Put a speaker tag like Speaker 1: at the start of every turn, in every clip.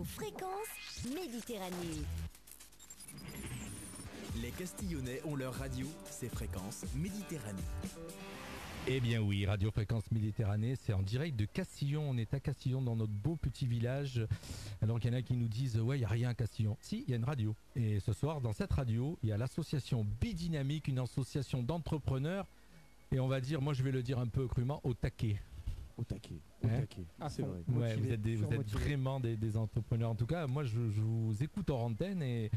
Speaker 1: Fréquence Méditerranée.
Speaker 2: Les Castillonnais ont leur radio, c'est Fréquence Méditerranée.
Speaker 3: Eh bien oui, Radio Fréquence Méditerranée, c'est en direct de Castillon. On est à Castillon dans notre beau petit village. Alors qu'il y en a qui nous disent « Ouais, il n'y a rien à Castillon ». Si, il y a une radio. Et ce soir, dans cette radio, il y a l'association Bidynamique, une association d'entrepreneurs. Et on va dire, moi je vais le dire un peu crûment, au taquet.
Speaker 4: Au taquet, au taquet. Ah, c'est vrai.
Speaker 3: Ouais, vous êtes vraiment des entrepreneurs. En tout cas, moi je vous écoute hors antenne et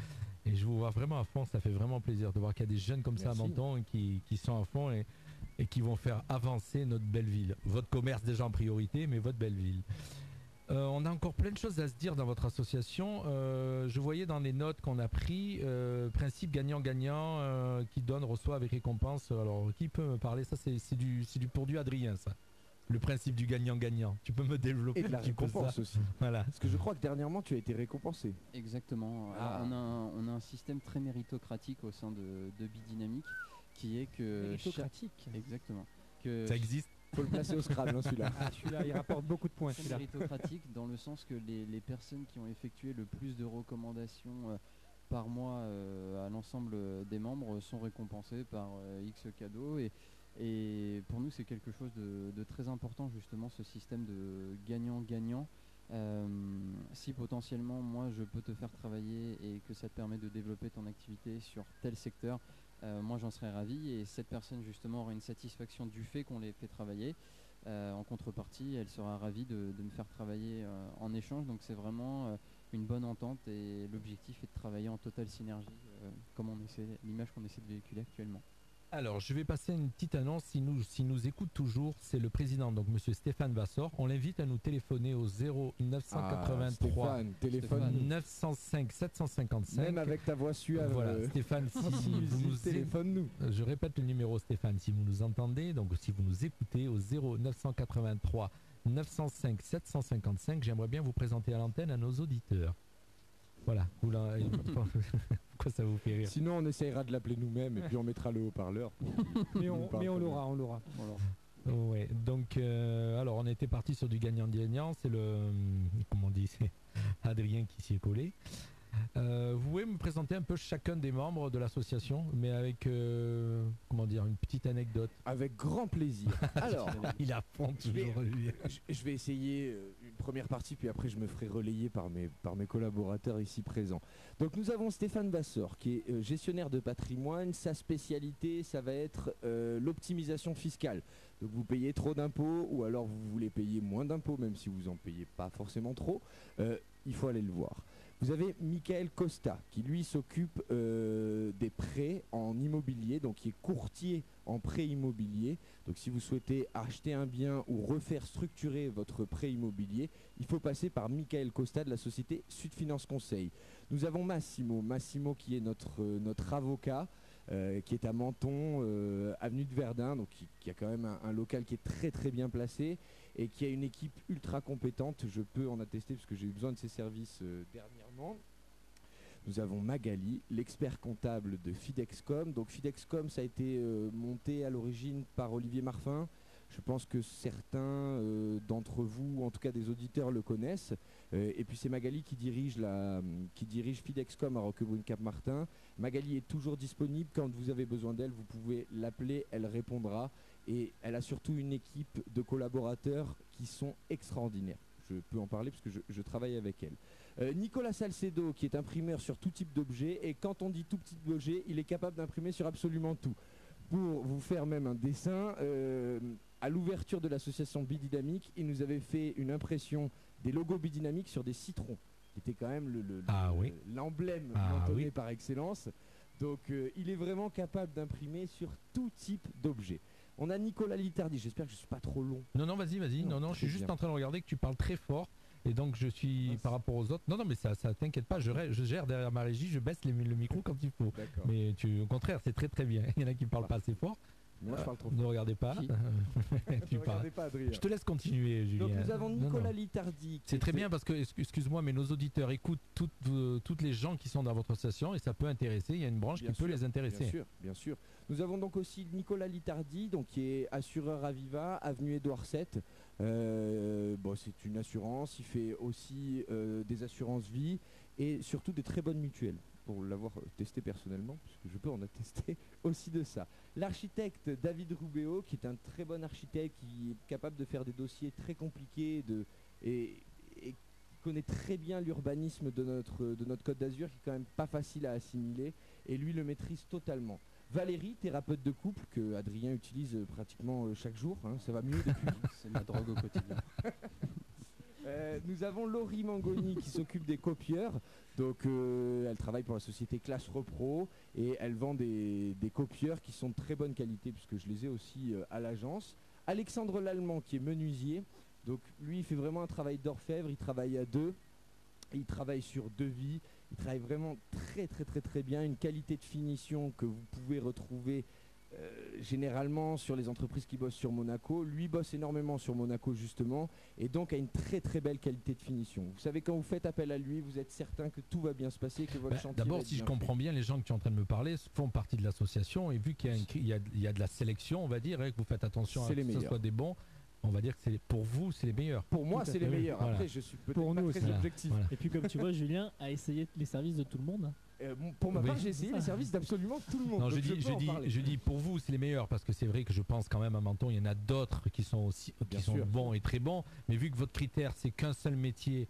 Speaker 3: je vous vois vraiment à fond. Ça fait vraiment plaisir de voir qu'il y a des jeunes comme ça à Menton qui sont à fond et qui vont faire avancer notre belle ville. Votre commerce déjà en priorité, mais votre belle ville. On a encore plein de choses à se dire dans votre association. Je voyais dans les notes qu'on a pris, principe gagnant-gagnant, qui donne, reçoit avec récompense. Alors, qui peut me parler? Ça, c'est du pour du Adrien, ça. Le principe du gagnant-gagnant. Tu peux me développer
Speaker 4: et de la récompense aussi.
Speaker 3: Voilà.
Speaker 4: Parce que je crois que dernièrement, tu as été récompensé.
Speaker 5: Exactement. On a un système très méritocratique au sein de Bidynamique qui est que...
Speaker 6: Méritocratique.
Speaker 5: Exactement.
Speaker 3: Ça existe.
Speaker 4: Faut le placer au Scrabble, celui-là.
Speaker 6: Celui-là, il rapporte beaucoup de points.
Speaker 5: C'est méritocratique dans le sens que les personnes qui ont effectué le plus de recommandations par mois à l'ensemble des membres sont récompensées par X cadeaux. Et pour nous, c'est quelque chose de très important, justement, ce système de gagnant-gagnant. Si potentiellement, moi, je peux te faire travailler et que ça te permet de développer ton activité sur tel secteur, moi, j'en serais ravi. Et cette personne, justement, aura une satisfaction du fait qu'on l'ait fait travailler. En contrepartie, elle sera ravie de me faire travailler en échange. Donc, c'est vraiment une bonne entente et l'objectif est de travailler en totale synergie, comme l'image qu'on essaie de véhiculer actuellement.
Speaker 3: Alors, je vais passer une petite annonce. S'il nous écoute toujours, c'est le président, donc monsieur Stéphane Vassor. On l'invite à nous téléphoner au 0983 905 755.
Speaker 4: Même avec ta voix suave.
Speaker 3: Voilà, Stéphane, si vous nous
Speaker 4: téléphone-nous.
Speaker 3: Je répète le numéro, Stéphane, si vous nous entendez, donc si vous nous écoutez au 0983 905 755. J'aimerais bien vous présenter à l'antenne à nos auditeurs. Voilà. Pourquoi ça vous fait rire?
Speaker 4: Sinon, on essayera de l'appeler nous-mêmes et puis on mettra le haut-parleur.
Speaker 6: Mais on l'aura.
Speaker 3: Ouais. Donc, alors, on était parti sur du gagnant-gagnant. C'est comment on dit, c'est Adrien qui s'y est collé. Vous pouvez me présenter un peu chacun des membres de l'association, mais avec, une petite anecdote.
Speaker 4: Avec grand plaisir. Alors,
Speaker 3: il a fond toujours lui.
Speaker 4: Je vais essayer une première partie, puis après je me ferai relayer par mes collaborateurs ici présents. Donc nous avons Stéphane Vassor, qui est gestionnaire de patrimoine. Sa spécialité, ça va être l'optimisation fiscale. Donc vous payez trop d'impôts, ou alors vous voulez payer moins d'impôts, même si vous en payez pas forcément trop. Il faut aller le voir. Vous avez Michael Costa qui lui s'occupe des prêts en immobilier, donc qui est courtier en prêt immobilier. Donc si vous souhaitez acheter un bien ou refaire structurer votre prêt immobilier, il faut passer par Michael Costa de la société Sud Finance Conseil. Nous avons Massimo qui est notre avocat. Qui est à Menton, avenue de Verdun, donc qui a quand même un local qui est très très bien placé et qui a une équipe ultra compétente. Je peux en attester parce que j'ai eu besoin de ses services dernièrement. Nous avons Magali, l'expert comptable de Fidexcom. Donc Fidexcom, ça a été monté à l'origine par Olivier Marfin. Je pense que certains d'entre vous, en tout cas des auditeurs, le connaissent. Et puis c'est Magali qui dirige Fidexcom à Roquebrune-Cap-Martin. Magali est toujours disponible. Quand vous avez besoin d'elle, vous pouvez l'appeler, elle répondra. Et elle a surtout une équipe de collaborateurs qui sont extraordinaires. Je peux en parler parce que je travaille avec elle. Nicolas Salcedo, qui est imprimeur sur tout type d'objet. Et quand on dit tout petit objet, il est capable d'imprimer sur absolument tout. Pour vous faire même un dessin, à l'ouverture de l'association Bidynamique, il nous avait fait une impression des logos Bidynamique sur des citrons, qui était quand même l'emblème mentonné par excellence. Donc il est vraiment capable d'imprimer sur tout type d'objet. On a Nicolas Litardi, j'espère que je ne suis pas trop long.
Speaker 3: Non, vas-y. Non, je suis juste en train de regarder que tu parles très fort. Et donc je suis par rapport aux autres. Non, mais ça t'inquiète pas, je gère derrière ma régie, je baisse le micro quand il faut. D'accord. Mais au contraire, c'est très très bien. Il y en a qui ne parlent pas assez fort.
Speaker 4: Moi, je parle trop
Speaker 3: Ne regardez pas.
Speaker 5: Qui
Speaker 3: Tu
Speaker 4: Ne
Speaker 3: parles.
Speaker 4: regardez pas, Adrien.
Speaker 3: Je te laisse continuer, Julien.
Speaker 4: Donc nous avons
Speaker 3: Non,
Speaker 4: Nicolas
Speaker 3: non.
Speaker 4: Litardi.
Speaker 3: C'est très bien parce que, excuse-moi, mais nos auditeurs écoutent toutes les gens qui sont dans votre station et ça peut intéresser. Il y a une branche
Speaker 4: Bien
Speaker 3: qui peut
Speaker 4: sûr,
Speaker 3: les intéresser.
Speaker 4: Bien sûr, bien sûr. Nous avons donc aussi Nicolas Litardi, donc, qui est assureur Aviva, avenue Édouard VII. C'est une assurance. Il fait aussi des assurances vie et surtout des très bonnes mutuelles, pour l'avoir testé personnellement, puisque je peux en attester aussi de ça. L'architecte David Roubéo, qui est un très bon architecte, qui est capable de faire des dossiers très compliqués et qui connaît très bien l'urbanisme de notre Côte d'Azur, qui est quand même pas facile à assimiler, et lui le maîtrise totalement. Valérie, thérapeute de couple, que Adrien utilise pratiquement chaque jour, hein, ça va mieux depuis.
Speaker 5: C'est ma drogue au quotidien.
Speaker 4: Nous avons Laurie Mangoni qui s'occupe des copieurs. Donc elle travaille pour la société Classe Repro et elle vend des copieurs qui sont de très bonne qualité puisque je les ai aussi à l'agence. Alexandre Lallemand qui est menuisier. Donc lui il fait vraiment un travail d'orfèvre, il travaille à deux, il travaille sur devis, il travaille vraiment très très très très bien, une qualité de finition que vous pouvez retrouver généralement sur les entreprises qui bossent sur Monaco. Lui bosse énormément sur Monaco justement et donc a une très très belle qualité de finition. Vous savez, quand vous faites appel à lui, vous êtes certain que tout va bien se passer, que votre chantier
Speaker 3: D'abord,
Speaker 4: va être
Speaker 3: si je
Speaker 4: bien
Speaker 3: comprends bien, les gens que tu es en train de me parler font partie de l'association et vu qu'il y a de la sélection, on va dire, et que vous faites attention à
Speaker 4: C'est
Speaker 3: ce
Speaker 4: les
Speaker 3: que ce
Speaker 4: meilleurs.
Speaker 3: soit des bons, on va dire que pour vous, c'est les meilleurs.
Speaker 4: Pour moi,
Speaker 6: Tout à
Speaker 4: c'est
Speaker 6: fait,
Speaker 4: les
Speaker 6: oui.
Speaker 4: meilleurs.
Speaker 3: Voilà.
Speaker 4: Après, je suis peut-être
Speaker 6: Pour
Speaker 4: pas
Speaker 6: nous
Speaker 4: très
Speaker 6: aussi.
Speaker 4: objectif.
Speaker 3: Voilà.
Speaker 1: Et puis comme tu vois, Julien a essayé les services de tout le monde.
Speaker 4: Pour ma
Speaker 3: Oui.
Speaker 4: part, j'ai essayé les services d'absolument tout le monde.
Speaker 3: Non,
Speaker 4: donc
Speaker 3: je
Speaker 4: peux en parler.
Speaker 3: dis pour vous, c'est les meilleurs parce que c'est vrai que je pense quand même à Menton, il y en a d'autres qui sont aussi
Speaker 4: Bien
Speaker 3: qui sont
Speaker 4: sûr.
Speaker 3: bons et très bons, mais vu que votre critère c'est qu'un seul métier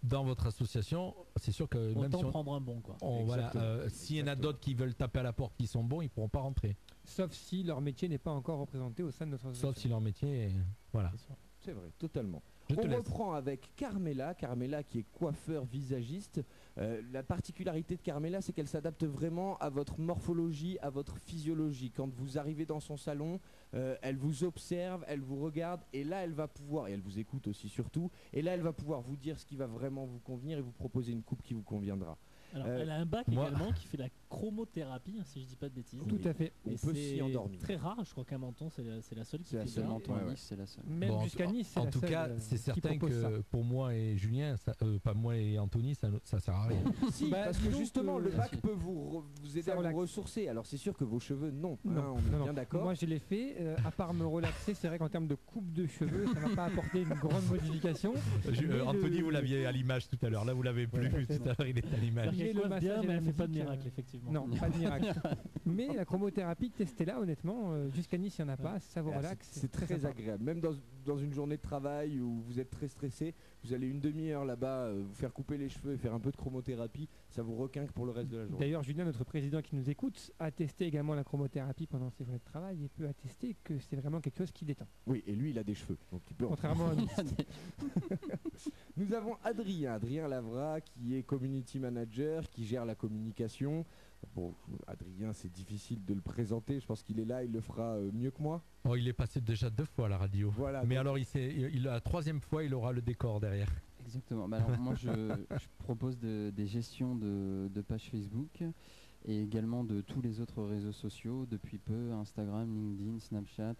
Speaker 3: dans votre association, c'est sûr que même
Speaker 1: Autant
Speaker 3: si
Speaker 1: prendre un bon, quoi.
Speaker 3: voilà,
Speaker 4: Exactement.
Speaker 3: s'il y en a
Speaker 4: Exactement.
Speaker 3: d'autres qui veulent taper à la porte qui sont bons, ils pourront pas rentrer.
Speaker 6: Sauf si leur métier n'est pas encore représenté au sein de notre association.
Speaker 3: Sauf si leur métier est... Voilà.
Speaker 1: C'est sûr.
Speaker 4: C'est vrai, totalement.
Speaker 3: Je te
Speaker 4: On
Speaker 3: laisse.
Speaker 4: reprend avec Carmela qui est coiffeur visagiste. La particularité de Carmela, c'est qu'elle s'adapte vraiment à votre morphologie, à votre physiologie. Quand vous arrivez dans son salon, elle vous observe, elle vous regarde et là elle va pouvoir, et elle vous écoute aussi surtout, et là elle va pouvoir vous dire ce qui va vraiment vous convenir et vous proposer une coupe qui vous conviendra.
Speaker 1: Alors,
Speaker 4: Euh,
Speaker 1: elle a un bac
Speaker 3: moi-
Speaker 1: également qui fait la chromothérapie, si je dis pas de bêtises.
Speaker 6: Tout à fait.
Speaker 4: On
Speaker 1: Et
Speaker 4: peut
Speaker 1: c'est
Speaker 4: s'y endormir.
Speaker 1: très rare, je crois qu'à Menton, c'est la seule qui
Speaker 4: C'est la
Speaker 1: fait
Speaker 4: seule.
Speaker 1: ça.
Speaker 5: Menton
Speaker 4: ouais,
Speaker 5: à
Speaker 4: ouais.
Speaker 5: Nice, c'est la seule.
Speaker 6: Même
Speaker 3: Bon,
Speaker 6: jusqu'à Nice, c'est
Speaker 3: En
Speaker 6: la
Speaker 3: tout
Speaker 6: seule,
Speaker 3: cas, c'est
Speaker 6: qui
Speaker 3: certain
Speaker 6: propose ça.
Speaker 3: que pour moi et Julien, pas moi et Anthony, ça sert à rien.
Speaker 4: Si,
Speaker 6: Bah,
Speaker 4: parce que
Speaker 6: disons
Speaker 4: justement,
Speaker 6: que-
Speaker 4: le bac
Speaker 5: Merci.
Speaker 4: peut vous aider
Speaker 6: Ça
Speaker 4: à
Speaker 6: relaxe.
Speaker 4: vous ressourcer. Alors c'est sûr que vos cheveux, non.
Speaker 6: Non,
Speaker 4: hein, on est
Speaker 6: non,
Speaker 4: bien
Speaker 6: non.
Speaker 4: d'accord.
Speaker 6: Moi, je l'ai fait. À part me relaxer, c'est vrai qu'en termes de coupe de cheveux, ça m'a pas apporté une grande modification. Mais
Speaker 3: Anthony,
Speaker 6: le-
Speaker 3: vous l'aviez à l'image tout à l'heure. Là, vous l'avez plus.
Speaker 6: Ouais,
Speaker 3: Tout à l'heure, il est à l'image.
Speaker 1: C'est-à-dire
Speaker 6: Mais
Speaker 1: qu'elle
Speaker 6: le
Speaker 1: coiffe bien,
Speaker 6: massage et
Speaker 1: mais
Speaker 6: la
Speaker 1: elle fait pas de
Speaker 6: musique,
Speaker 1: miracle, effectivement.
Speaker 6: Non, pas de miracle. Mais la chromothérapie, testez-la honnêtement. Jusqu'à Nice, il n'y en a pas. Ça vous
Speaker 4: Ah,
Speaker 6: relaxe.
Speaker 4: c'est très
Speaker 6: sympa.
Speaker 4: agréable. Même dans une journée de travail où vous êtes très stressé, vous allez une demi-heure là-bas vous faire couper les cheveux et faire un peu de chromothérapie, ça vous requinque pour le reste de la journée.
Speaker 6: D'ailleurs, Julien, notre président qui nous écoute, a testé également la chromothérapie pendant ses journées de travail et peut attester que c'est vraiment quelque chose qui détend.
Speaker 4: Oui, et lui il a des cheveux, donc il peut en
Speaker 6: Contrairement à nous.
Speaker 4: Nous avons Adrien Lavra qui est community manager, qui gère la communication. Bon, Adrien, c'est difficile de le présenter, je pense qu'il est là, il le fera mieux que moi.
Speaker 3: Oh, il est passé déjà 2 fois à la radio.
Speaker 4: Voilà.
Speaker 3: Mais
Speaker 4: donc-
Speaker 3: alors, la 3e fois, il aura le décor derrière.
Speaker 5: Exactement. Bah alors, moi, je propose des gestions de pages Facebook et également de tous les autres réseaux sociaux depuis peu, Instagram, LinkedIn, Snapchat,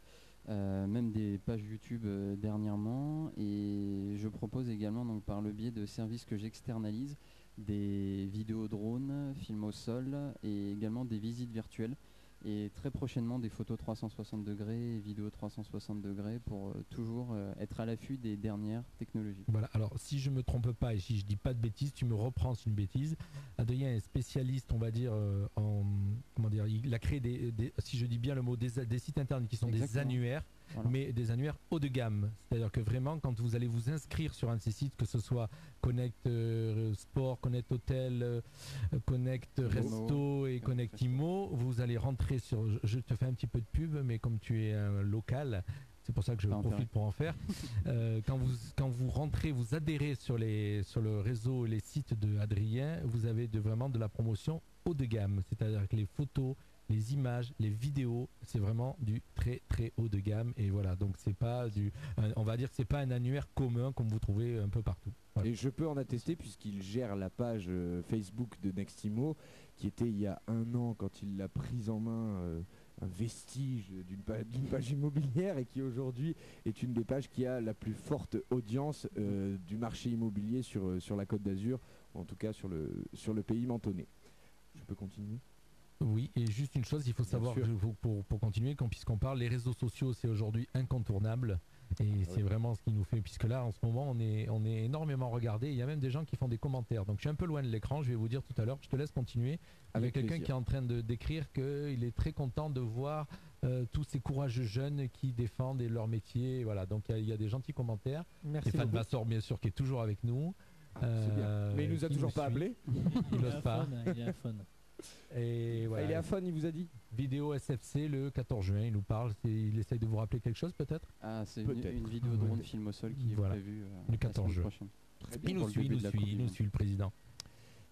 Speaker 5: même des pages YouTube dernièrement. Et je propose également, donc, par le biais de services que j'externalise, des vidéos drones, films au sol et également des visites virtuelles. Et très prochainement des photos 360 degrés et vidéos 360 degrés pour toujours être à l'affût des dernières technologies.
Speaker 3: Voilà, alors si je me trompe pas et si je dis pas de bêtises, tu me reprends, c'est une bêtise. Adrien est spécialiste, on va dire, il a créé si je dis bien le mot, des sites internet qui sont des
Speaker 5: Exactement.
Speaker 3: annuaires,
Speaker 5: Voilà.
Speaker 3: mais des annuaires haut de gamme. C'est-à-dire que vraiment, quand vous allez vous inscrire sur un de ces sites, que ce soit Connect Sport, Connect Hôtel, Connect Resto et Connect Imo, vous allez rentrer sur, je te fais un petit peu de pub, mais comme tu es un local, c'est pour ça que je
Speaker 5: Pas
Speaker 3: profite
Speaker 5: intérêt.
Speaker 3: pour en faire. Quand vous rentrez, vous adhérez sur le réseau et les sites de Adrien, vous avez vraiment de la promotion haut de gamme. C'est-à-dire que les photos, les images, les vidéos, c'est vraiment du très très haut de gamme. Et voilà, donc c'est pas on va dire que c'est pas un annuaire commun comme vous trouvez un peu partout. Voilà.
Speaker 4: Et je peux en attester puisqu'il gère la page Facebook de Nextimo qui était il y a 1 an quand il l'a prise en main un vestige d'une page immobilière et qui aujourd'hui est une des pages qui a la plus forte audience du marché immobilier sur la Côte d'Azur, ou en tout cas sur le pays mentonnais. Je peux continuer ?
Speaker 3: Oui, et juste une chose, il faut savoir, pour continuer, puisqu'on parle, les réseaux sociaux, c'est aujourd'hui incontournable. Et c'est vraiment ce qui nous fait, puisque là, en ce moment, on est énormément regardé. Il y a même des gens qui font des commentaires. Donc, je suis un peu loin de l'écran, je vais vous dire tout à l'heure. Je te laisse continuer. Avec quelqu'un qui est en train de décrire qu'il est très content de voir tous ces courageux jeunes qui défendent leur métier. Voilà, donc il y a des gentils commentaires.
Speaker 6: Merci
Speaker 3: Stéphane
Speaker 6: beaucoup.
Speaker 3: Vassor, bien sûr, qui est toujours avec nous.
Speaker 4: C'est bien. Mais il nous a toujours pas appelé.
Speaker 3: Il n'ose pas.
Speaker 1: Il est à fun.
Speaker 3: Et voilà.
Speaker 4: Il est à fun, il vous a dit.
Speaker 3: Vidéo SFC le 14 juin, il nous parle. Il essaye de vous rappeler quelque chose peut-être.
Speaker 5: Ah, c'est
Speaker 4: Peut-être.
Speaker 5: une vidéo drone film au sol qui est prévue
Speaker 3: le 14 juin.
Speaker 5: prochaine.
Speaker 4: Très bien.
Speaker 3: Il nous suit, le président.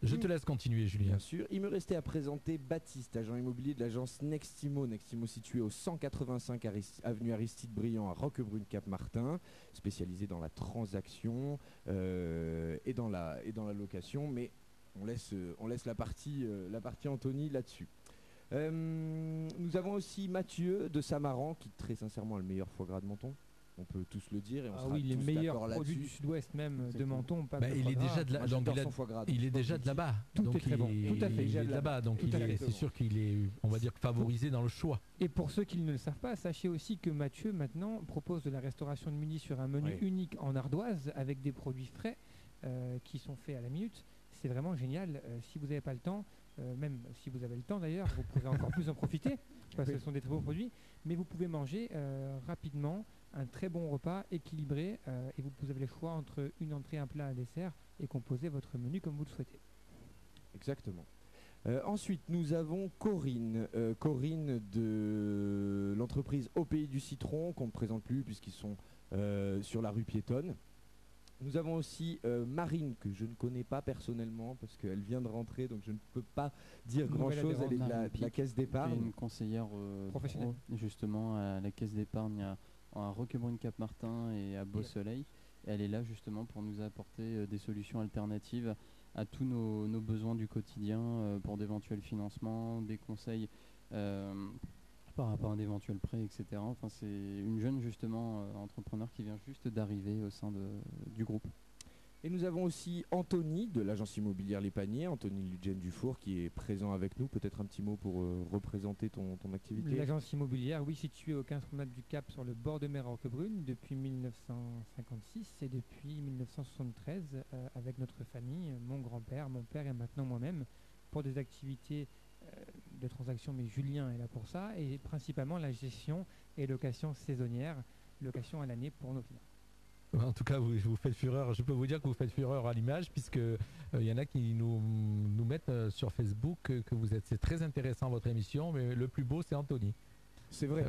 Speaker 3: Je te laisse continuer, Julien.
Speaker 4: Bien sûr. Il me restait à présenter Baptiste, agent immobilier de l'agence Nextimo. Nextimo situé au 185 avenue Aristide Briand à Roquebrune-Cap-Martin, spécialisé dans la transaction et dans la location. Mais on laisse la partie Anthony là-dessus. Nous avons aussi Mathieu de Samaran, qui très sincèrement a le meilleur foie gras de Menton. On peut tous le dire et on sera
Speaker 6: les
Speaker 4: tous
Speaker 6: meilleurs
Speaker 4: d'accord
Speaker 6: produits du
Speaker 4: là-dessus.
Speaker 6: Sud-Ouest même de
Speaker 4: Exactement.
Speaker 6: Menton. Pas
Speaker 3: Il est déjà de là,
Speaker 4: Moi,
Speaker 3: donc
Speaker 4: j'adore son foie gras,
Speaker 3: il est
Speaker 4: donc
Speaker 3: déjà de là-bas.
Speaker 6: Tout
Speaker 3: Donc
Speaker 6: est très bon.
Speaker 3: Tout
Speaker 6: à fait,
Speaker 3: il est de là-bas, donc c'est sûr qu'il est, on va dire, favorisé dans le choix.
Speaker 6: Et pour ceux qui ne le savent pas, sachez aussi que Mathieu maintenant propose de la restauration de midi sur un menu unique en ardoise avec des produits frais qui sont faits à la minute. C'est vraiment génial. Si vous n'avez pas le temps, même si vous avez le temps d'ailleurs, vous pourrez encore plus en profiter parce que ce sont des très bons produits. Mais vous pouvez manger rapidement un très bon repas équilibré et vous avez le choix entre une entrée, un plat, un dessert et composer votre menu comme vous le souhaitez.
Speaker 4: Exactement. Ensuite, nous avons Corinne. Corinne de l'entreprise Au Pays du Citron, qu'on ne présente plus puisqu'ils sont sur la rue piétonne. Nous avons aussi Marine, que je ne connais pas personnellement parce qu'elle vient de rentrer, donc je ne peux pas dire grand-chose. Elle est de la caisse d'épargne.
Speaker 5: Une conseillère
Speaker 6: professionnelle.
Speaker 5: Justement à la caisse d'épargne à Roquebrune-Cap-Martin et à Beau-Soleil. Et elle est là justement pour nous apporter des solutions alternatives à tous nos besoins du quotidien pour d'éventuels financements, des conseils par rapport à d'éventuels prêts, etc. Enfin, c'est une jeune justement entrepreneur qui vient juste d'arriver au sein du groupe.
Speaker 4: Et nous avons aussi Anthony de l'agence immobilière Les Paniers, Anthony Ludgen Dufour, qui est présent avec nous. Peut-être un petit mot pour représenter ton activité.
Speaker 6: L'agence immobilière, oui, située au 15 promenade du Cap sur le bord de mer à Roquebrune depuis 1956 et depuis 1973 avec notre famille, mon grand-père, mon père et maintenant moi-même, pour des activités de transactions, mais Julien est là pour ça, et principalement la gestion et location saisonnière, location à l'année pour nos clients.
Speaker 3: En tout cas, vous faites fureur. Je peux vous dire que vous faites fureur à l'image, puisque y en a qui nous mettent sur Facebook que vous êtes. C'est très intéressant votre émission, mais le plus beau c'est Anthony.
Speaker 4: C'est vrai. Et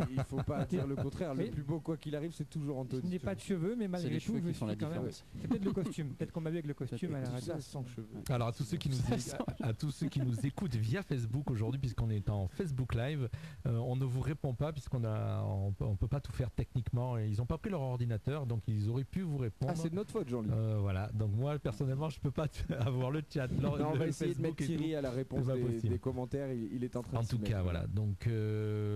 Speaker 4: il ne faut pas dire le contraire. Le plus beau, quoi qu'il arrive, c'est toujours Anthony.
Speaker 6: Je n'ai pas de cheveux, mais malgré tout, je suis quand même. C'est peut-être le costume. Peut-être qu'on m'a vu avec le costume à la radio.
Speaker 4: Sans cheveux.
Speaker 3: Alors à tous ceux qui nous écoutent via Facebook aujourd'hui, puisqu'on est en Facebook Live, on ne vous répond pas puisqu'on peut pas tout faire techniquement. Ils n'ont pas pris leur ordinateur, donc ils auraient pu vous répondre.
Speaker 4: Ah, c'est de notre faute, Jean-Luc.
Speaker 3: Voilà. Donc moi personnellement, je peux pas avoir le chat.
Speaker 4: Non, on va essayer de mettre Thierry à la réponse des commentaires. Il est en train de.
Speaker 3: En tout cas, voilà. Donc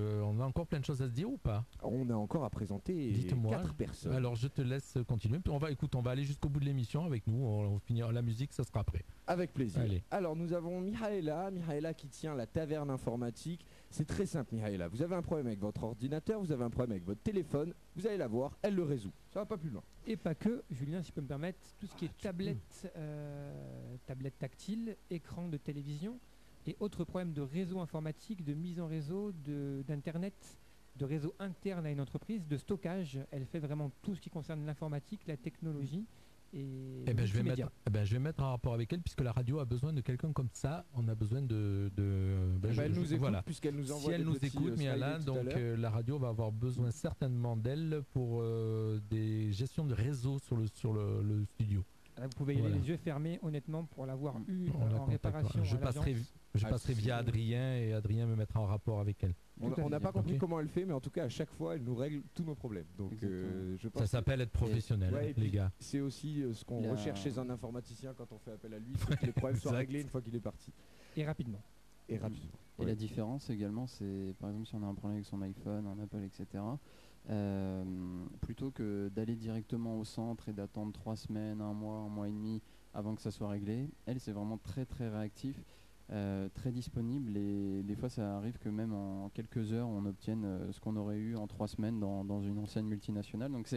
Speaker 3: on a encore plein de choses à se dire ou pas?
Speaker 4: On a encore à présenter 4 personnes.
Speaker 3: Alors je te laisse continuer. On va aller jusqu'au bout de l'émission avec nous. On finira la musique, ça sera après.
Speaker 4: Avec plaisir.
Speaker 3: Allez.
Speaker 4: Alors nous avons Mihaela qui tient la taverne informatique. C'est très simple, Mihaela. Vous avez un problème avec votre ordinateur, vous avez un problème avec votre téléphone, vous allez la voir, elle le résout. Ça va pas plus loin.
Speaker 6: Et pas que, Julien, si je peux me permettre, tout ce qui est tablette tactile, écran de télévision et autres problèmes de réseau informatique, de mise en réseau, d'internet, de réseau interne à une entreprise, de stockage. Elle fait vraiment tout ce qui concerne l'informatique, la technologie. Et
Speaker 3: je vais mettre en rapport avec elle puisque la radio a besoin de quelqu'un comme ça. On a besoin
Speaker 4: elle nous écoute puisqu'elle nous envoie.
Speaker 3: Si elle nous écoute, Miala, donc la radio va avoir besoin certainement d'elle pour des gestions de réseau sur le studio.
Speaker 6: Vous pouvez y aller les yeux fermés, honnêtement, pour l'avoir eu en réparation.
Speaker 3: Je passerai via Adrien et Adrien me mettra en rapport avec elle.
Speaker 4: On n'a pas compris comment elle fait, mais en tout cas, à chaque fois, elle nous règle tous nos problèmes. Donc, je pense
Speaker 3: ça s'appelle être professionnel, les gars.
Speaker 4: C'est aussi ce qu'on recherche chez un informaticien quand on fait appel à lui, c'est que les problèmes soient réglés une fois qu'il est parti.
Speaker 6: Et rapidement.
Speaker 5: Et la différence également, c'est par exemple si on a un problème avec son iPhone, un Apple, etc., plutôt que d'aller directement au centre et d'attendre 3 semaines, un mois et demi avant que ça soit réglé, elle, c'est vraiment très très réactif, très disponible, et des fois ça arrive que même en quelques heures on obtienne ce qu'on aurait eu en 3 semaines dans une ancienne multinationale. Donc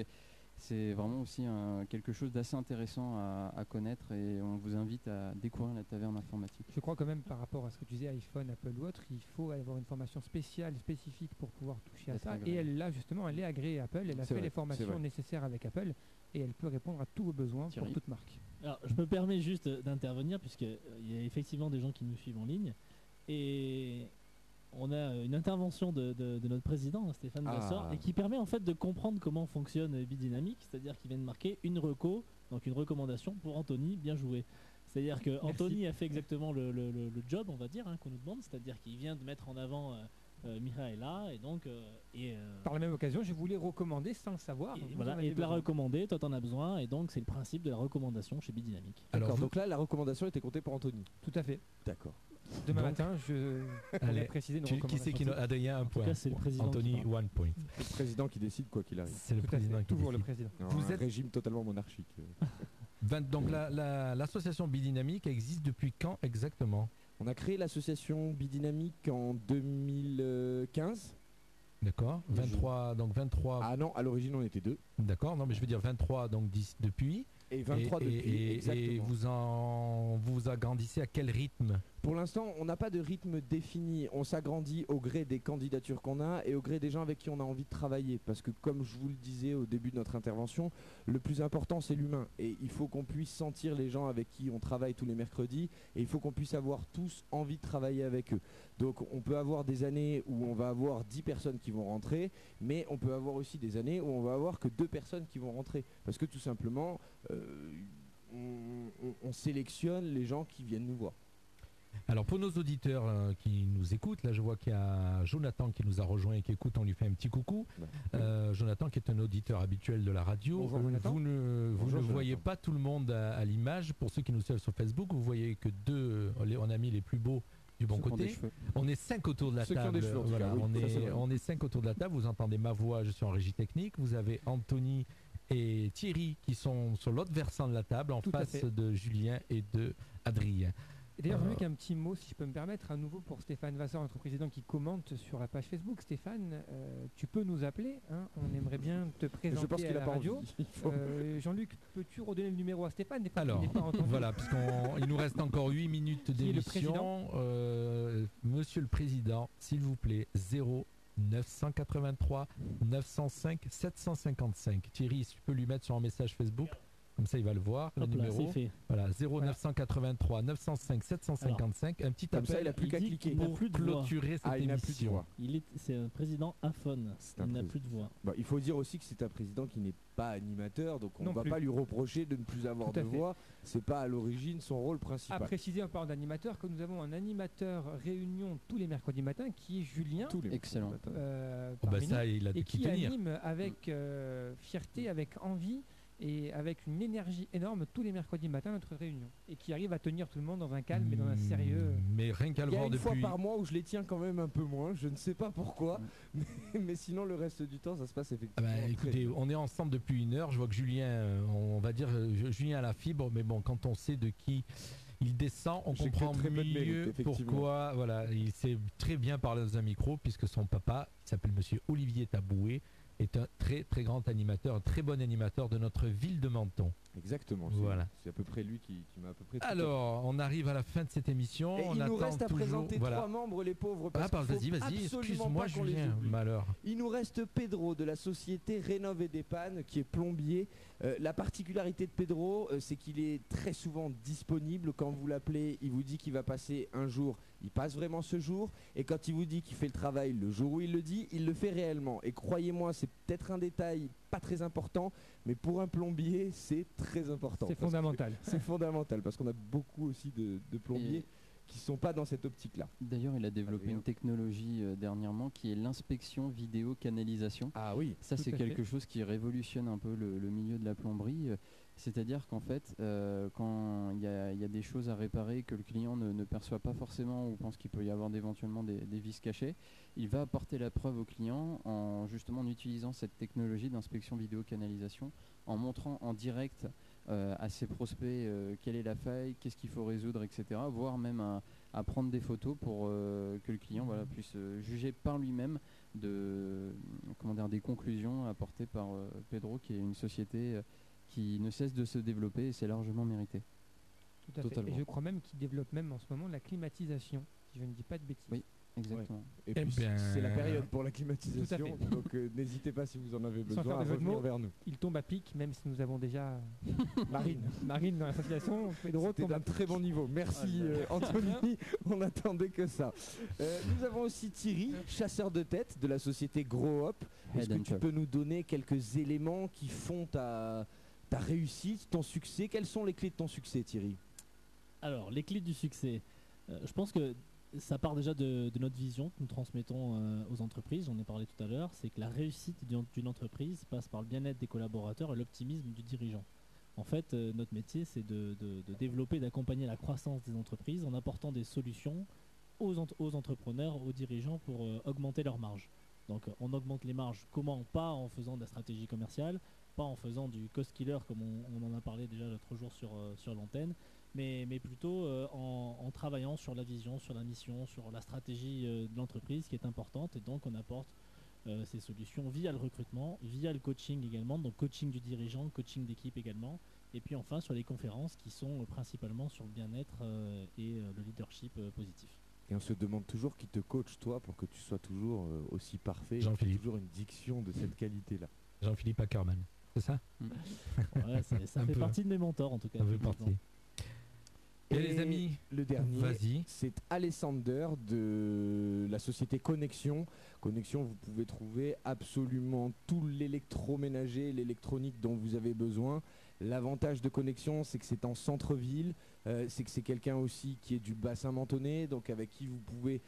Speaker 5: c'est vraiment aussi quelque chose d'assez intéressant à connaître, et on vous invite à découvrir la taverne informatique.
Speaker 6: Je crois quand même par rapport à ce que tu disais, iPhone, Apple ou autre, il faut avoir une formation spéciale, spécifique pour pouvoir toucher à
Speaker 5: Être
Speaker 6: ça.
Speaker 5: agréé.
Speaker 6: Et elle est agréée Apple, elle a
Speaker 4: C'est
Speaker 6: fait
Speaker 4: vrai,
Speaker 6: les
Speaker 4: c'est
Speaker 6: formations
Speaker 4: vrai.
Speaker 6: nécessaires avec Apple, et elle peut répondre à tous vos besoins
Speaker 5: Thierry.
Speaker 6: pour toute marque.
Speaker 1: Alors, je me permets juste d'intervenir, puisqu'il y a effectivement des gens qui nous suivent en ligne. Et on a une intervention de notre président, Stéphane Vassor, et qui permet en fait de comprendre comment fonctionne Bidynamic, c'est-à-dire qu'il vient de marquer une reco, donc une recommandation pour Anthony, bien joué. C'est-à-dire que Anthony a fait exactement le job, on va dire, qu'on nous demande, c'est-à-dire qu'il vient de mettre en avant Michaela, et donc...
Speaker 6: Par la même occasion, je voulais recommander sans le savoir.
Speaker 1: et
Speaker 6: vous en
Speaker 1: voilà,
Speaker 6: avez
Speaker 1: et te la
Speaker 6: besoin.
Speaker 1: recommander, toi t'en as besoin, et donc c'est le principe de la recommandation chez Bidynamic.
Speaker 4: D'accord,
Speaker 3: Alors, vous-
Speaker 4: donc là, la recommandation était comptée pour Anthony.
Speaker 6: Tout à fait.
Speaker 4: D'accord.
Speaker 6: Demain
Speaker 3: Donc,
Speaker 6: matin, je
Speaker 3: allez,
Speaker 6: vais préciser nos
Speaker 3: qui c'est
Speaker 6: recommandations.
Speaker 3: qui Adrien, un point.
Speaker 1: cas, c'est le président
Speaker 3: Anthony,
Speaker 1: qui parle.
Speaker 3: 1 point.
Speaker 4: C'est le président qui décide quoi qu'il arrive.
Speaker 3: C'est le
Speaker 6: Tout à
Speaker 3: président
Speaker 6: fait,
Speaker 3: qui
Speaker 6: toujours le
Speaker 3: décide.
Speaker 6: président.
Speaker 3: Vous
Speaker 4: Un
Speaker 3: êtes-
Speaker 4: régime totalement monarchique.
Speaker 3: Donc l'association Bidynamic existe depuis quand exactement?
Speaker 4: On a créé l'association Bidynamic en 2015.
Speaker 3: D'accord. 23, donc 23.
Speaker 4: Ah non, à l'origine on était 2.
Speaker 3: D'accord. Non, mais je veux dire 23 donc depuis.
Speaker 4: Et 23
Speaker 3: et,
Speaker 4: depuis,
Speaker 3: et
Speaker 4: exactement.
Speaker 3: vous agrandissez à quel rythme?
Speaker 4: Pour l'instant, on n'a pas de rythme défini. On s'agrandit au gré des candidatures qu'on a et au gré des gens avec qui on a envie de travailler. Parce que comme je vous le disais au début de notre intervention, le plus important c'est l'humain. Et il faut qu'on puisse sentir les gens avec qui on travaille tous les mercredis. Et il faut qu'on puisse avoir tous envie de travailler avec eux. Donc on peut avoir des années où on va avoir 10 personnes qui vont rentrer. Mais on peut avoir aussi des années où on va avoir que 2 personnes qui vont rentrer. Parce que tout simplement, on sélectionne les gens qui viennent nous voir.
Speaker 3: Alors pour nos auditeurs qui nous écoutent, là je vois qu'il y a Jonathan qui nous a rejoint et qui écoute, on lui fait un petit coucou. Jonathan qui est un auditeur habituel de la radio.
Speaker 6: Bonjour, Jonathan.
Speaker 3: Vous ne
Speaker 4: Bonjour,
Speaker 3: voyez
Speaker 4: Jonathan.
Speaker 3: pas tout le monde à l'image. Pour ceux qui nous suivent sur Facebook, vous voyez que on a mis les plus beaux du bon
Speaker 5: Ceux qui ont des
Speaker 3: côté.
Speaker 5: cheveux.
Speaker 3: On est 5 autour de la
Speaker 4: Ceux qui ont
Speaker 3: table.
Speaker 4: des cheveux, en tout
Speaker 3: Voilà,
Speaker 4: cas, oui, ça, c'est vrai.
Speaker 3: on est 5 autour de la table. Vous entendez ma voix, je suis en régie technique. Vous avez Anthony et Thierry qui sont sur l'autre versant de la table, en
Speaker 6: Tout à
Speaker 3: face
Speaker 6: fait.
Speaker 3: de Julien et de Adrien.
Speaker 6: Et d'ailleurs, je voulais qu'un petit mot, si je peux me permettre, à nouveau pour Stéphane Vasseur, notre président qui commente sur la page Facebook. Stéphane, tu peux nous appeler, hein, on aimerait bien te présenter
Speaker 4: Je pense
Speaker 6: à
Speaker 4: qu'il
Speaker 6: la
Speaker 4: n'a pas
Speaker 6: radio.
Speaker 4: envie. Il faut-
Speaker 6: Jean-Luc, peux-tu redonner le numéro à Stéphane des fois qu'il
Speaker 3: Alors,
Speaker 6: n'est pas entendu.
Speaker 3: voilà, puisqu'il nous reste encore 8 minutes
Speaker 6: Qui est le
Speaker 3: d'émission. Monsieur le Président, s'il vous plaît, 0983 905 755. Thierry, si tu peux lui mettre sur un message Facebook, comme ça il va le voir, le
Speaker 1: Hop là,
Speaker 3: numéro.
Speaker 1: c'est fait.
Speaker 3: Voilà, 0983 905 755. Un petit
Speaker 4: Comme ça,
Speaker 3: appel
Speaker 4: il a plus qu'à
Speaker 1: dit
Speaker 4: cliquer.
Speaker 1: qu'il n'a
Speaker 3: pour
Speaker 1: plus de voix.
Speaker 3: clôturer cette
Speaker 4: Ah, il n'a plus de
Speaker 3: émission.
Speaker 4: voix.
Speaker 1: C'est un président aphone.
Speaker 4: C'est un
Speaker 1: Il n'a
Speaker 4: président.
Speaker 1: plus de voix.
Speaker 4: Bah, il faut dire aussi que c'est un président qui n'est pas animateur, donc on ne
Speaker 6: Non
Speaker 4: va
Speaker 6: plus.
Speaker 4: pas lui reprocher de ne plus avoir
Speaker 6: Tout à
Speaker 4: de
Speaker 6: fait.
Speaker 4: voix. C'est pas à l'origine son rôle
Speaker 6: À
Speaker 4: principal.
Speaker 6: préciser en parlant d'animateur que nous avons un animateur réunion tous les mercredis matins qui est Julien.
Speaker 4: Tous les
Speaker 5: Excellent.
Speaker 4: matins.
Speaker 3: Oh, bah
Speaker 6: parmi
Speaker 3: ça,
Speaker 6: nous,
Speaker 3: il a de
Speaker 6: et
Speaker 3: qui
Speaker 6: qui
Speaker 3: tenir.
Speaker 6: anime avec fierté, avec envie et avec une énergie énorme tous les mercredis matins notre réunion et qui arrive à tenir tout le monde dans un calme et dans un sérieux.
Speaker 3: Mais rien qu'à le
Speaker 4: Il y a
Speaker 3: voir
Speaker 4: une fois
Speaker 3: depuis.
Speaker 4: par mois où je les tiens quand même un peu moins, je ne sais pas pourquoi, mais sinon le reste du temps ça se passe
Speaker 3: Ah
Speaker 4: effectivement.
Speaker 3: bah,
Speaker 4: très
Speaker 3: écoutez,
Speaker 4: bien.
Speaker 3: on est ensemble depuis 1 heure. Je vois que Julien, on va dire Julien a la fibre, mais bon, quand on sait de qui il descend, on
Speaker 4: J'ai que
Speaker 3: comprend
Speaker 4: très peu de mérite,
Speaker 3: mieux
Speaker 4: effectivement.
Speaker 3: pourquoi. Voilà, il sait très bien parler dans un micro, puisque son papa, qui s'appelle Monsieur Olivier Taboué, est un très très grand animateur, un très bon animateur de notre ville de Menton.
Speaker 4: Exactement.
Speaker 3: Voilà.
Speaker 4: C'est à peu près lui qui m'a à peu près. tout
Speaker 3: Alors, on arrive à la fin de cette émission.
Speaker 4: Et
Speaker 3: on
Speaker 4: il nous
Speaker 3: attend
Speaker 4: reste à
Speaker 3: toujours.
Speaker 4: présenter
Speaker 3: Voilà.
Speaker 4: 3 membres, les pauvres.
Speaker 3: Ah,
Speaker 4: Parce
Speaker 3: bah,
Speaker 4: qu'il faut
Speaker 3: vas-y,
Speaker 4: absolument
Speaker 3: excuse-moi
Speaker 4: pas qu'on les
Speaker 3: Julien,
Speaker 4: oublie.
Speaker 3: malheur.
Speaker 4: Il nous reste Pedro de la société Rénove et Dépanne qui est plombier. La particularité de Pedro, c'est qu'il est très souvent disponible. Quand vous l'appelez, il vous dit qu'il va passer un jour, il passe vraiment ce jour. Et quand il vous dit qu'il fait le travail le jour où il le dit, il le fait réellement. Et croyez-moi, c'est peut-être un détail pas très important, mais pour un plombier, c'est très important.
Speaker 6: C'est
Speaker 4: Parce que
Speaker 6: fondamental.
Speaker 4: C'est fondamental parce qu'on a beaucoup aussi de plombiers
Speaker 5: Et-
Speaker 4: qui ne sont pas dans cette optique-là.
Speaker 5: D'ailleurs, il a développé
Speaker 4: Adrien.
Speaker 5: une technologie dernièrement qui est l'inspection vidéo canalisation.
Speaker 4: Ah oui.
Speaker 5: Ça,
Speaker 6: Tout
Speaker 5: c'est
Speaker 6: à
Speaker 5: quelque
Speaker 6: fait.
Speaker 5: chose qui révolutionne un peu le milieu de la plomberie. C'est-à-dire qu'en fait, quand il y a des choses à réparer que le client ne perçoit pas forcément ou pense qu'il peut y avoir éventuellement des vices cachés, il va apporter la preuve au client en justement en utilisant cette technologie d'inspection vidéo canalisation, en montrant en direct à ses prospects quelle est la faille, qu'est-ce qu'il faut résoudre, etc. Voire même à prendre des photos pour que le client puisse juger par lui-même des conclusions apportées par Pedro, qui est une société qui ne cesse de se développer et c'est largement mérité.
Speaker 6: Tout à fait. Et je crois même qu'il développe même en ce moment la climatisation, si je ne dis pas de bêtises.
Speaker 5: Oui, exactement.
Speaker 4: Ouais. Et puis c'est la période pour la climatisation, donc n'hésitez pas si vous en avez besoin à revenir vers nous.
Speaker 6: Il tombe à pic, même si nous avons déjà Marine dans l'association. Pedro tombe
Speaker 4: d'un très bon niveau. Merci Anthony, on n'attendait que ça. Nous avons aussi Thierry, chasseur de tête de la société Grow Up. Est-ce que tu peux nous donner quelques éléments qui font ta réussite, ton succès? Quelles sont les clés de ton succès, Thierry?
Speaker 1: Alors, les clés du succès, je pense que ça part déjà de notre vision que nous transmettons aux entreprises. J'en ai parlé tout à l'heure. C'est que la réussite d'une entreprise passe par le bien-être des collaborateurs et l'optimisme du dirigeant. En fait, notre métier, c'est de développer, d'accompagner la croissance des entreprises en apportant des solutions aux entrepreneurs, aux dirigeants pour augmenter leurs marges. Donc, on augmente les marges. Comment? Pas en faisant de la stratégie commerciale, pas en faisant du cost killer comme on en a parlé déjà l'autre jour sur l'antenne, mais plutôt en travaillant sur la vision, sur la mission, sur la stratégie de l'entreprise qui est importante. Et donc on apporte ces solutions via le recrutement, via le coaching également, donc coaching du dirigeant, coaching d'équipe également, et puis enfin sur les conférences qui sont principalement sur le bien-être et le leadership positif.
Speaker 4: Et on se demande toujours qui te coach toi pour que tu sois toujours aussi parfait,
Speaker 3: Jean-Philippe.
Speaker 4: Toujours une diction de cette qualité-là.
Speaker 3: Jean-Philippe Ackerman, c'est ça?
Speaker 1: Ouais, ça fait partie de mes mentors en tout cas.
Speaker 3: Ça fait partie. Et les amis,
Speaker 4: le dernier, c'est Alessander de la société Connexion. Connexion, vous pouvez trouver absolument tout l'électroménager, l'électronique dont vous avez besoin. L'avantage de Connexion, c'est que c'est en centre-ville, c'est que c'est quelqu'un aussi qui est du bassin mentonné, donc avec qui vous pouvez...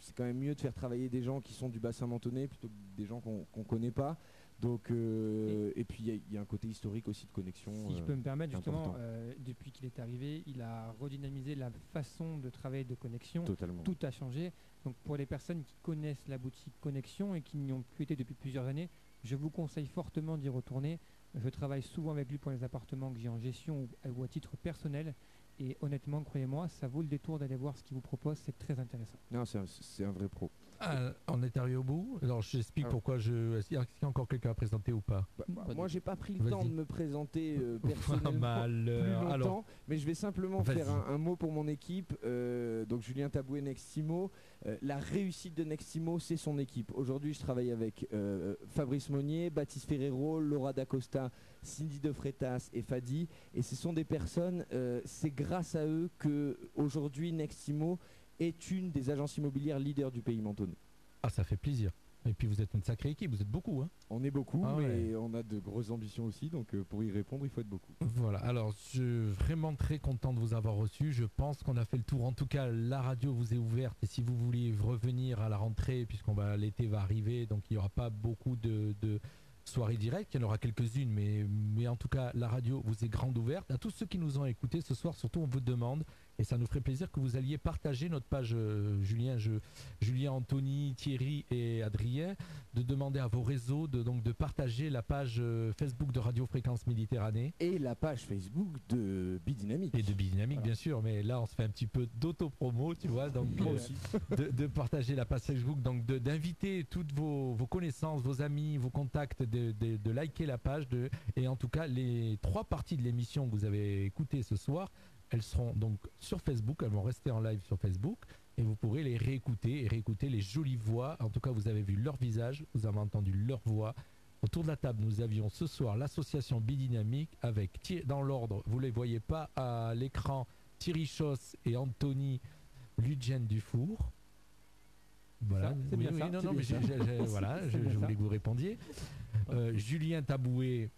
Speaker 4: c'est quand même mieux de faire travailler des gens qui sont du bassin mentonné plutôt que des gens qu'on ne connaît pas. Donc, et puis il y a un côté historique aussi de Connexion.
Speaker 6: Si je peux me permettre, justement, depuis qu'il est arrivé, il a redynamisé la façon de travailler de Connexion.
Speaker 4: Totalement.
Speaker 6: Tout a changé. Donc pour les personnes qui connaissent la boutique Connexion et qui n'y ont plus été depuis plusieurs années, je vous conseille fortement d'y retourner. Je travaille souvent avec lui pour les appartements que j'ai en gestion ou à titre personnel. Et honnêtement, croyez-moi, ça vaut le détour d'aller voir ce qu'il vous propose, c'est très intéressant.
Speaker 4: Non, c'est un vrai pro.
Speaker 3: On est arrivé au bout. Alors j'explique pourquoi Est-ce qu'il y a encore quelqu'un à présenter ou pas?
Speaker 4: Moi, j'ai pas pris le temps de me présenter personnellement plus longtemps, alors, mais je vais simplement faire un mot pour mon équipe. Donc Julien Tabouet, Nextimo. La réussite de Nextimo, c'est son équipe. Aujourd'hui, je travaille avec Fabrice Monnier, Baptiste Ferrero, Laura Dacosta, Cindy De Freitas et Fadi. Et ce sont des personnes, c'est grâce à eux que aujourd'hui Nextimo est une des agences immobilières leaders du pays mentonnais.
Speaker 3: Ah, ça fait plaisir. Et puis vous êtes une sacrée équipe, vous êtes beaucoup. Hein.
Speaker 4: On est beaucoup, mais on a de grosses ambitions aussi, donc pour y répondre, il faut être beaucoup.
Speaker 3: Voilà, alors je suis vraiment très content de vous avoir reçu. Je pense qu'on a fait le tour. En tout cas, la radio vous est ouverte. Et si vous voulez revenir à la rentrée, l'été va arriver, donc il n'y aura pas beaucoup de soirées directes. Il y en aura quelques-unes, mais en tout cas, la radio vous est grande ouverte. À tous ceux qui nous ont écoutés ce soir, surtout on vous demande, et ça nous ferait plaisir que vous alliez partager notre page Julien, Anthony, Thierry et Adrien, de demander à vos réseaux de partager la page Facebook de Radio Fréquence Méditerranée.
Speaker 4: Et la page Facebook de Bidynamique.
Speaker 3: Et de Bidynamique, bien sûr, mais là on se fait un petit peu d'auto-promo, tu vois, donc
Speaker 4: moi aussi.
Speaker 3: de partager la page Facebook, donc d'inviter toutes vos connaissances, vos amis, vos contacts, de liker la page, et en tout cas les 3 parties de l'émission que vous avez écoutées ce soir, elles seront donc sur Facebook, elles vont rester en live sur Facebook et vous pourrez les réécouter et réécouter les jolies voix. En tout cas, vous avez vu leur visage, vous avez entendu leur voix. Autour de la table, nous avions ce soir l'association Bidynamique avec, dans l'ordre, vous ne les voyez pas à l'écran, Thierry Choss et Anthony Ludgen Dufour. Voilà,
Speaker 6: je voulais que vous répondiez.
Speaker 3: Julien Taboué,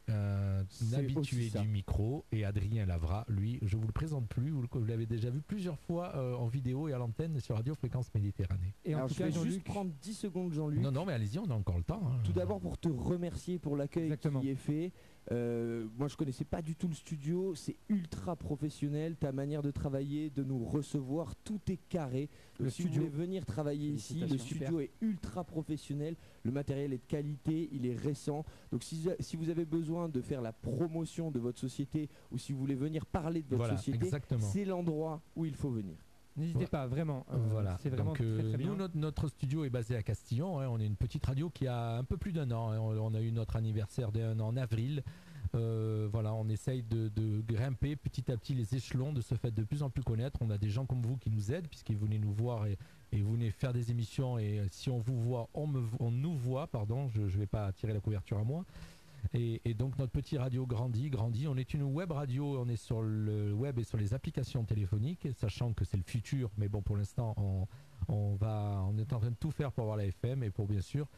Speaker 4: C'est
Speaker 3: habitué
Speaker 4: aussi ça.
Speaker 3: du micro, et Adrien Lavra, lui, je vous le présente plus, vous l'avez déjà vu plusieurs fois en vidéo et à l'antenne sur Radio Fréquence Méditerranée.
Speaker 6: Et en
Speaker 4: Alors,
Speaker 6: tout
Speaker 4: je
Speaker 6: cas,
Speaker 4: vais juste
Speaker 6: Jean-Luc,
Speaker 4: prendre 10 secondes, Jean-Luc.
Speaker 3: Non, mais allez-y, on a encore le temps. hein.
Speaker 4: Tout d'abord pour te remercier pour l'accueil
Speaker 6: Exactement.
Speaker 4: qui est fait. Moi je connaissais pas du tout le studio, c'est ultra professionnel, ta manière de travailler, de nous recevoir, tout est carré. Donc,
Speaker 6: Le
Speaker 4: si vous
Speaker 6: studio.
Speaker 4: voulez venir travailler ici, le
Speaker 6: Félicitations.
Speaker 4: studio est ultra professionnel, le matériel est de qualité, il est récent. Donc si vous avez besoin de faire la promotion de votre société ou si vous voulez venir parler de votre
Speaker 3: Voilà,
Speaker 4: société,
Speaker 3: exactement.
Speaker 4: c'est l'endroit où il faut venir.
Speaker 6: n'hésitez
Speaker 3: Ouais.
Speaker 6: pas, vraiment.
Speaker 3: Voilà.
Speaker 6: C'est vraiment
Speaker 3: Donc,
Speaker 6: très, très bien.
Speaker 3: nous, notre studio est basé à Castillon. On est une petite radio qui a un peu plus d'un an. On a eu notre anniversaire d'un an en avril. Voilà, on essaye de grimper petit à petit les échelons, de se faire de plus en plus connaître. On a des gens comme vous qui nous aident, puisqu'ils venaient nous voir et vous venez faire des émissions. Et si on vous voit, on nous voit, pardon, je ne vais pas tirer la couverture à moi. Et donc notre petit radio grandit. On est une web radio, on est sur le web et sur les applications téléphoniques, sachant que c'est le futur, mais bon, pour l'instant on est en train de tout faire pour avoir la FM et pour bien sûr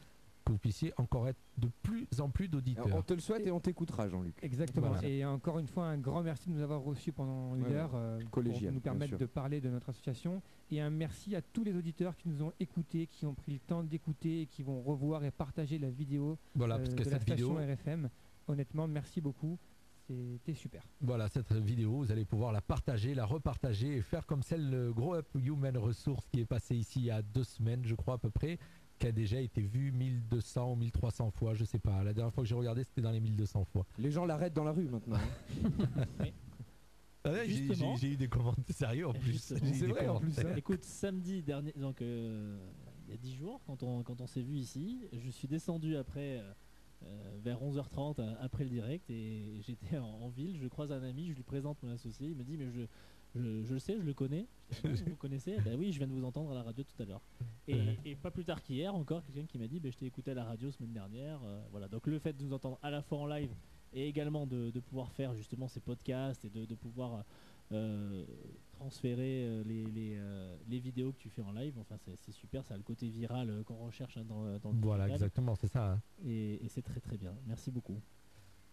Speaker 3: que vous puissiez encore être de plus en plus
Speaker 4: Alors, on
Speaker 3: d'auditeurs.
Speaker 4: te le souhaite et on t'écoutera, Jean-Luc.
Speaker 6: Exactement.
Speaker 3: Voilà.
Speaker 6: Et encore une fois, un grand merci de nous avoir reçus pendant une
Speaker 4: Ouais,
Speaker 6: heure pour
Speaker 4: collégial,
Speaker 6: nous
Speaker 4: bien
Speaker 6: permettre
Speaker 4: sûr.
Speaker 6: de parler de notre association. Et un merci à tous les auditeurs qui nous ont écoutés, qui ont pris le temps d'écouter et qui vont revoir et partager la vidéo
Speaker 3: Voilà, parce que
Speaker 6: de la
Speaker 3: cette vidéo,
Speaker 6: station RFM. Honnêtement, merci beaucoup. C'était super.
Speaker 3: cette vidéo, vous allez pouvoir la partager, la repartager et faire comme celle le Grow Up Human Resource qui est passé ici il y a 2 semaines, je crois à peu près, qui a déjà été vue 1200 ou 1300 fois, je sais pas. La dernière fois que j'ai regardé, c'était dans les 1200 fois.
Speaker 4: Les gens l'arrêtent dans la rue maintenant. hein.
Speaker 3: Ah ouais,
Speaker 1: Justement.
Speaker 3: j'ai eu des commentaires sérieux en plus.
Speaker 1: Justement.
Speaker 3: J'ai eu
Speaker 4: C'est
Speaker 3: des
Speaker 4: vrai, en plus,
Speaker 3: commentaires.
Speaker 1: Écoute, samedi dernier, donc il y a 10 jours, quand on s'est vu ici, je suis descendu après vers 11h30 après le direct et j'étais en ville, je croise un ami, je lui présente mon associé, il me dit mais je le sais, je le connais. Je dis, ah, vous le connaissez? Ben oui, je viens de vous entendre à la radio tout à l'heure. Et pas plus tard qu'hier, encore quelqu'un qui m'a dit je t'ai écouté à la radio semaine dernière. Voilà, donc le fait de nous entendre à la fois en live et également de pouvoir faire justement ces podcasts et de pouvoir transférer les vidéos que tu fais en live, enfin c'est super, ça a le côté viral qu'on recherche dans le
Speaker 3: Voilà,
Speaker 1: digital.
Speaker 3: exactement, c'est ça. hein.
Speaker 1: Et c'est très très bien. Merci beaucoup.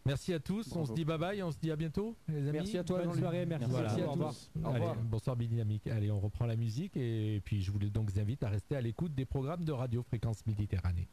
Speaker 3: Merci à tous, on
Speaker 4: Bravo.
Speaker 3: se dit bye bye, on se dit à bientôt les amis.
Speaker 4: Merci à toi,
Speaker 6: Bonne
Speaker 4: Jean-Luc.
Speaker 6: soirée, merci.
Speaker 3: Voilà.
Speaker 4: Merci à
Speaker 6: Au revoir.
Speaker 4: tous. Au
Speaker 3: Allez,
Speaker 4: revoir.
Speaker 3: bonsoir Bidynamique. Allez, on reprend la musique et puis je vous donc invite à rester à l'écoute des programmes de Radio Fréquence Méditerranée.